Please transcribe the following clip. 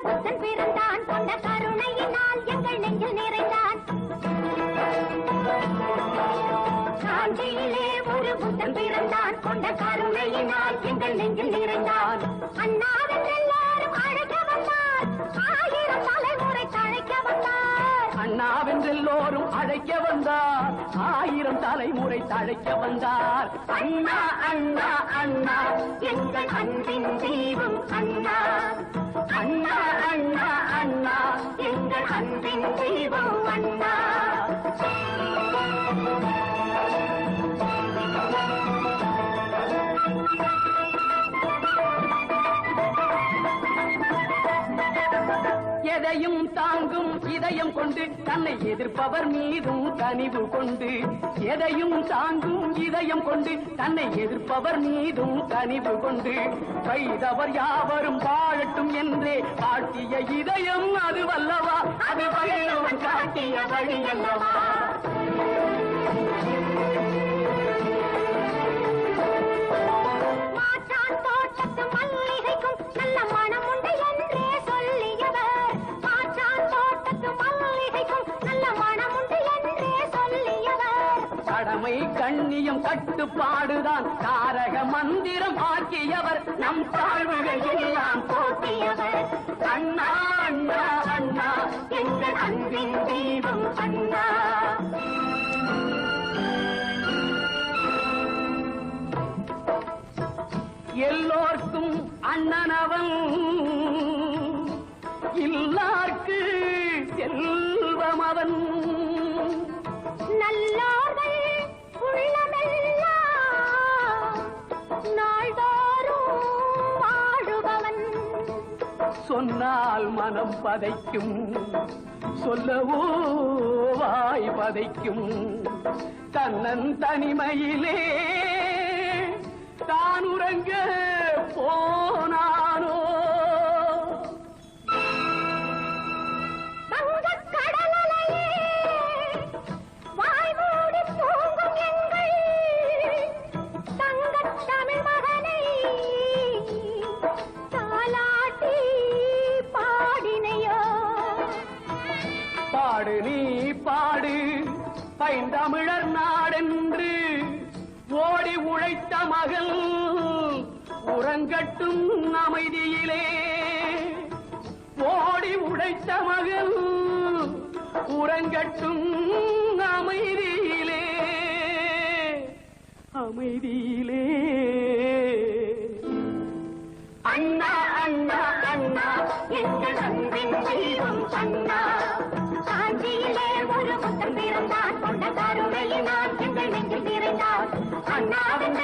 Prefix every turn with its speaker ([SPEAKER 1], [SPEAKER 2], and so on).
[SPEAKER 1] புத்தன் பிறந்தான் கொண்ட கருணையினால் எங்கள் நெஞ்சில் நிறைந்தான். காஞ்சியிலே ஒரு புத்தன் பிறந்தான் கொண்ட கருணையினால் எங்கள் நெஞ்சில் நிறைந்தான். அண்ணாவின் எல்லாரும் அழைக்க வந்தார், ஆயிரம் தலைமுறை தழைக்க வந்தார்.
[SPEAKER 2] அண்ணாவென்றெல்லோரும் அழைக்க வந்தார், ஆயிரம் தலைமுறை தழைக்க வந்தார்.
[SPEAKER 1] அண்ணா அண்ணா அண்ணா எங்கள் அன்பின் தீபம் அண்ணா. அண்ணா அண்ணா அண்ணா எங்கள் அன்பின் தீபம் அண்ணா.
[SPEAKER 2] எதையும் தாங்கும் இதயம் கொண்டு தன்னை எதிர்ப்பவர் மீதும் கனிவு கொண்டு, எதையும் தாங்கும் இதயம் கொண்டு தன்னை எதிர்ப்பவர் மீதும் கனிவு கொண்டு, வைதவர் யாவரும் வாழட்டும் என்றே காட்டிய இதயம் அது வல்லவா, அது வள்ளுவன் காட்டிய வழி அல்லவா.
[SPEAKER 1] மாற்றான் தோட்டத்து மல்லிகைக்கும் நல்ல மனம் உண்டு என்றே சொல்லியவர். மாற்றான் தோட்டத்து மல்லிகைக்கும் நல்ல மனம் உண்டு என்றே சொல்லியவர்.
[SPEAKER 2] கடமை கண்ணியம் கட்டுப்பாடுதான் தாரக மந்திரம் ஆக்கியவர், நம் தாழ்வுகள் எல்லாம் போக்கியவர்.
[SPEAKER 1] அண்ணா அண்ணா அண்ணா எங்கள் அன்பின் தீபம் அண்ணா.
[SPEAKER 2] எல்லோர்க்கும் அண்ணனவன், இல்லார்க்கு செல்வம் அவன்.
[SPEAKER 1] நல்லோர்கள் உள்ளமெல்லாம் நாள்தோறும் வாழுபவன்.
[SPEAKER 2] சொன்னால் மனம் பதைக்கும், சொல்லவோ வாய் பதைக்கும். தன்னன் தனிமையிலே தான் உறங்க போனானோ.
[SPEAKER 1] வங்கக் கடலையே வாய் மூடி தூங்கும் எங்கள் தங்கத் தமிழ் மகனை தாலாட்டி பாடினையோ.
[SPEAKER 2] பாடு நீ பாடு பைந்தமிழர் நாடென்று, ஓடி உழைத்த மகள் உறங்கட்டும் அமைதியிலே. ஓடி உழைத்த மகள் உறங்கட்டும் அமைதியிலே, அமைதியிலே.
[SPEAKER 1] அண்ணா அண்ணா அண்ணா எங்கள் அன்பின் தீபம் அண்ணா. காஞ்சியிலே ஒரு புத்தன் பிறந்தான் கொண்ட கருணையினால் எங்கள் நெஞ்சில் நிறைந்தான். அண்ணாவின்